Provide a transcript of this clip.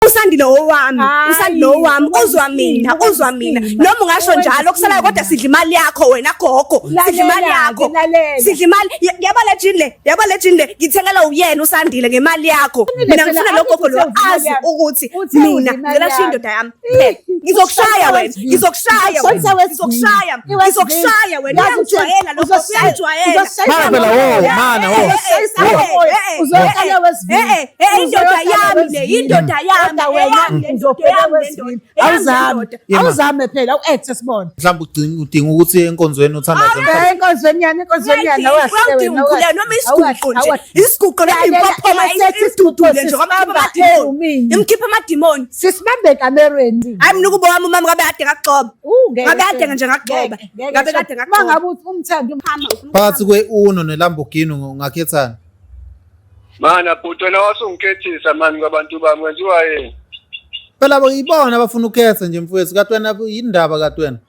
usandile owami usandile owami uzwa mina noma ungasho njalo kusalayo kodwa sidla imali yakho wena gogo sidla imali yakho sidla imali yabo legend ngithengela uyena usandile ngemali yakho mina ngifuna lo gogo lo azi ukuthi mina ngicela sho indoda yami ngizokushaya wena ngizokushaya wena uyangijwayela lokho uyangijwayela phela wo mana wo uzokala wesibili indoda yami awuzame phela u-exe sibona mhlawumbe udinga ukuthi enkonzweni uthandaze enkonzweni yani noma isiguqo impophoma imkhipha amadimoni sisibambe kamerweni hayi mina ukuba wami umama ngabe kade ngagxoba nje ngagxoba ngabe kade ngagxoba mangabe uthi umthando phakathi kwe-Uno neLamborghini ungakhethani? Mana bhuti wena wasungikethisa mani kwabantu bami kwenziwa yini? Phela yibona abafuna ukukhetha nje mfowethu katwena yindaba katwena.